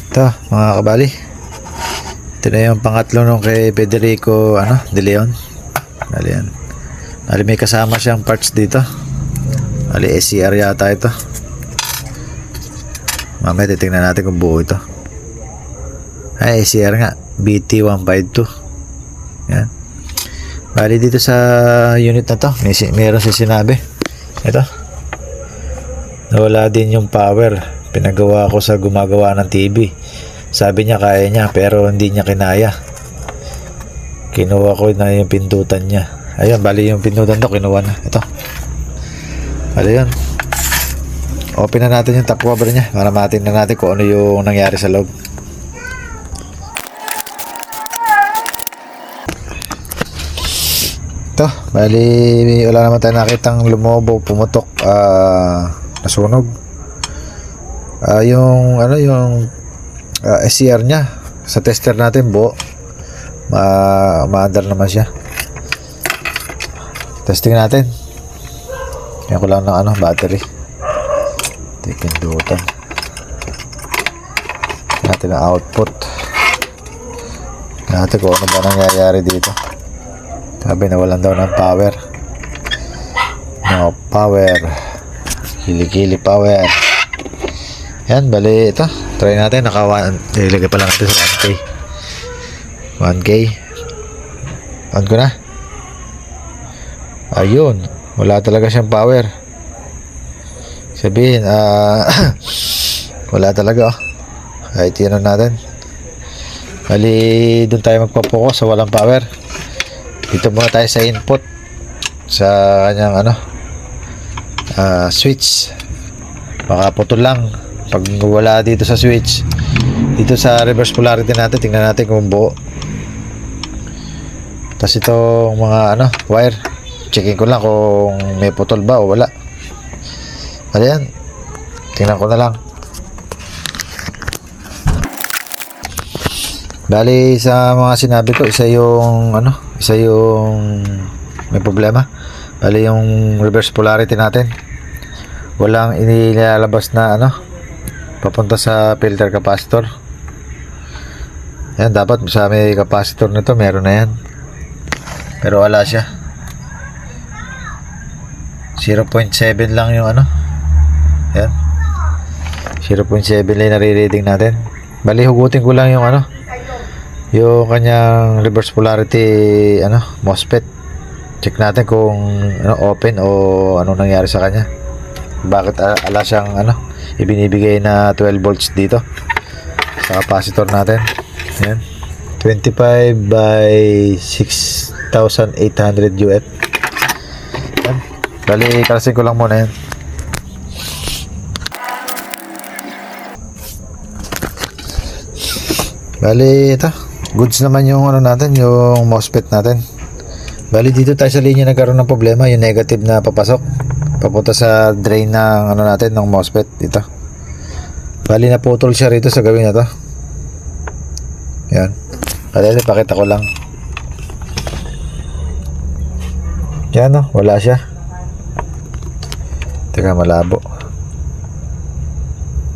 Ito mga kabali, ito na yung pangatlo nung kay Federico De Leon. Bali yan, bali may kasama siyang parts dito. Bali SCR yata ito. Mamaya titingnan natin kung buo ito. Ay SCR nga, BT152. Yan. Bali dito sa unit na to meron siya sinabi. Ito, nawala din yung power. Pinagawa ko sa gumagawa ng TV. Sabi niya kaya niya pero hindi niya kinaya. Kinuha ko na yung pindutan niya. Ayun, bali yung pindutan to kinuha na. Ito, bali yun. Open na natin yung top cover niya para matingnan natin kung ano yung nangyari sa loob. Ito, bali wala naman tayo nakitang lumobo, pumutok, nasunog. Yung SCR niya sa tester natin buo. Maandar naman siya. Testing natin. Yan ko lang ng battery. Pindutan natin ang output natin kung ano ba nangyayari dito. Sabi na walang daw ng power. No power, kilikili power. Yan, bali ito try natin. Ilagay pa lang natin sa 1K on ko na. Ayun, wala talaga siyang power. Sabihin wala talaga kahit yun natin. Bali doon tayo magpapokus sa walang power. Dito muna tayo sa input sa kanyang switch. Baka putol lang pag wala dito sa switch. Dito sa reverse polarity natin, tingnan natin kung buo. Tapos itong mga wire, checking ko lang kung may putol ba o wala. Ayan, tingnan ko na lang. Bali sa mga sinabi ko, isa yung may problema. Bali yung reverse polarity natin, walang inilalabas na papunta sa filter capacitor. Yan, dapat sa may capacitor nito meron na yan, pero wala siya. 0.7 lang yung yan, 0.7 lang nare-reading natin. Bali hugutin ko lang yung yung kanyang reverse polarity MOSFET. Check natin kung open o ano nangyari sa kanya. Bakit ala siyang ibinibigay na 12 volts dito sa capacitor natin. Yan, 25 by 6,800 UF. Yan, bali kalasin ko lang muna yan. Bali ito, goods naman yung natin, yung MOSFET natin. Bali dito tayo sa linya nagkaroon ng problema, yung negative na papasok papunta sa drain ng natin, ng MOSFET dito. Bali naputol siya rito sa gawin na to. Yan, bali pakita ko lang. Yan wala siya. Teka, malabo.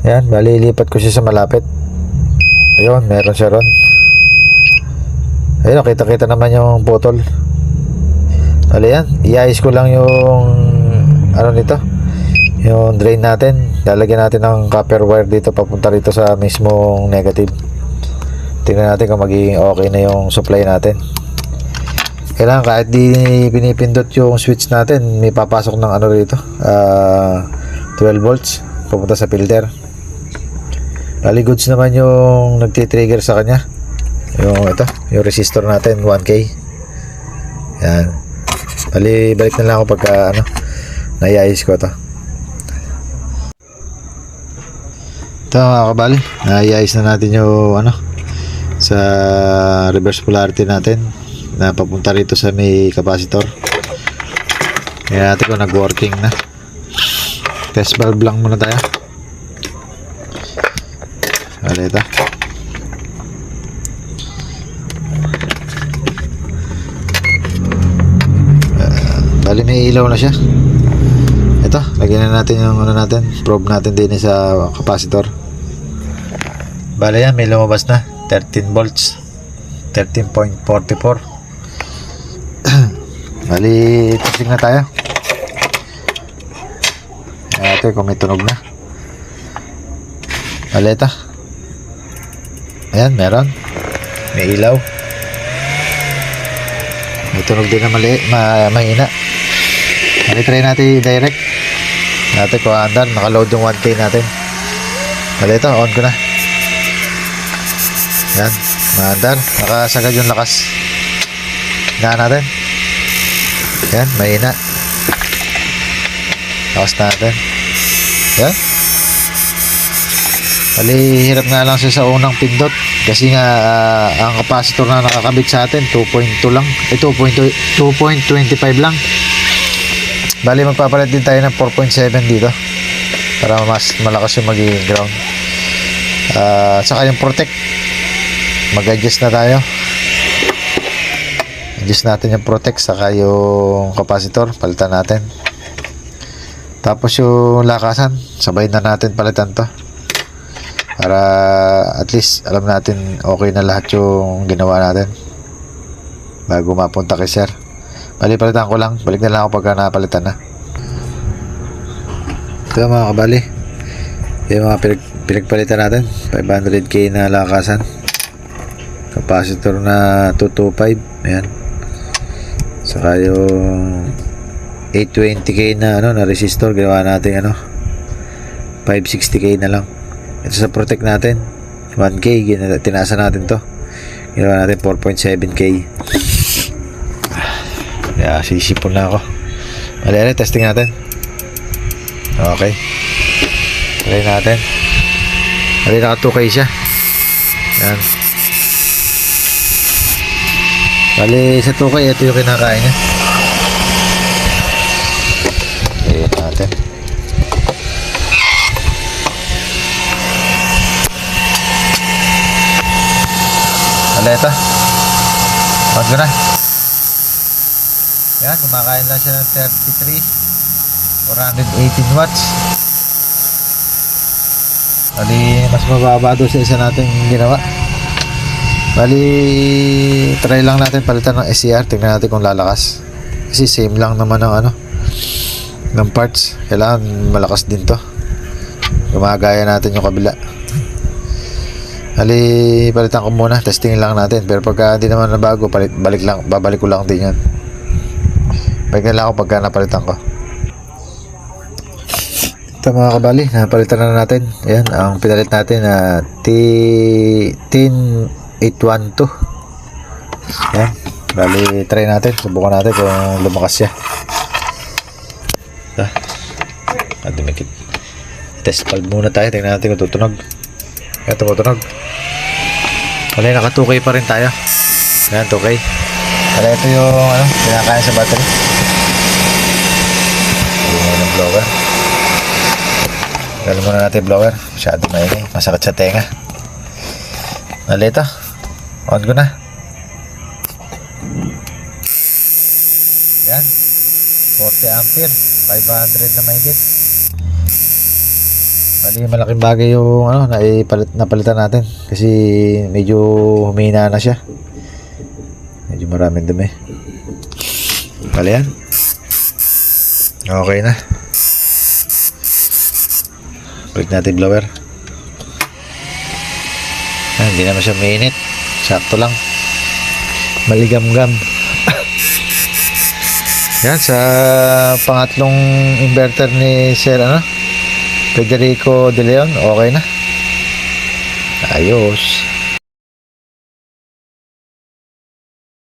Yan, bali lipat ko siya sa malapit. Ayun, meron siya ron. Ayun, kita-kita naman yung putol. Bali yan, iayos ko lang yung nito, yung drain natin. Lalagyan natin ng copper wire dito papunta rito sa mismong negative. Tingnan natin kung magiging okay na yung supply natin. Kailangan kahit di pinipindot yung switch natin, may papasok ng rito, 12 volts papunta sa filter. Bali goods naman yung nagti-trigger sa kanya, yung yung resistor natin 1K. Yan, bali balik na lang ako pagka naiayos ko ito mga kabali. Naiayos na natin yung sa reverse polarity natin na papunta rito sa may capacitor. Kaya natin kung nag-working na. Test valve lang muna tayo. Bali ito, bali may ilaw na siya. Ito, lagyan na natin yung natin, probe natin din sa capacitor. Bale yan, may lumabas na 13 volts, 13.44. Bali, testing na tayo. Ito kung may tunog na. Bali ito. Ayan, meron. May ilaw. May tunog din na mahina. Bali, try natin direct. Natin kung andar, nakaload yung 1K natin. Bali ito, on ko na. Yan, maandar. Nakasagad yung lakas. Hinaan natin. Yan, mahina. Lakas natin. Yan. Bali, hirap nga lang siya sa unang pindot. Kasi nga, ang capacitor na nakakabit sa atin, 2.2 lang. 2.25 lang. Bali, magpapalit din tayo ng 4.7 dito. Para mas malakas yung magiging ground. Saka yung protect. Mag-adjust na tayo. Adjust natin yung protect. Saka yung capacitor. Palitan natin. Tapos yung lakasan. Sabay na natin palitan to. Para at least alam natin okay na lahat yung ginawa natin bago mapunta kay sir. Bali, palitan ko lang. Balik na lang ako pagka napalitan na. Ito mga kabali, yung mga pinagpalitan natin. 500k na lakasan, capacitor na 225. Ayan. Saka yung 820k na na resistor, ginawa natin 560k na lang. Ito sa protect natin 1k, tinasa natin to, ginawa natin 4.7k. Kaya sisipon na ako. Bali, testing natin. Okay, try natin. Bali, naka 2k siya. Yan. Bali, sa 2k ito yung kinakain niya. Ayan natin. Ito, on ko na. Yan, kumakain lang siya ng 33 418 watts. Bali, mas mababa doon sa isa natin ginawa. Bali, try lang natin palitan ng SCR. Tingnan natin kung lalakas. Kasi same lang naman ng ng parts. Kailangan malakas din to. Gumagaya natin yung kabila. Bali, palitan ko muna, testing lang natin. Pero pagka hindi naman nabago, babalik ko lang din yan. Balik na lang ako pagka napalitan ko. Ito mga kabali, napalitan na natin. Ayan, ang pinalit natin na T812. Ayan, bali, try natin. Subukan natin kung lumakas siya. At dumikit. Test valve muna tayo, tingnan natin kung tutunog. Ito po tunog. Bali, naka 2K pa rin tayo. Ayan, 2K. Bali, ito yung pinakain sa battery. Ayan yung blower. Galing muna natin yung blower. Masyado maingay, masakit sa tenga. Bali, ito, on ko na. Ayan, 40 ampere, 500 na mahigit. Bali, malaking bagay yung napalitan natin kasi medyo humina na siya. Medyo maraming dumi. Bali, yan. Okay na. Balik natin blower. Hindi naman siya mainit. Sakto lang. Maligam-gam. Yan, sa pangatlong inverter ni Sir Federico De Leon, okay na. Ayos.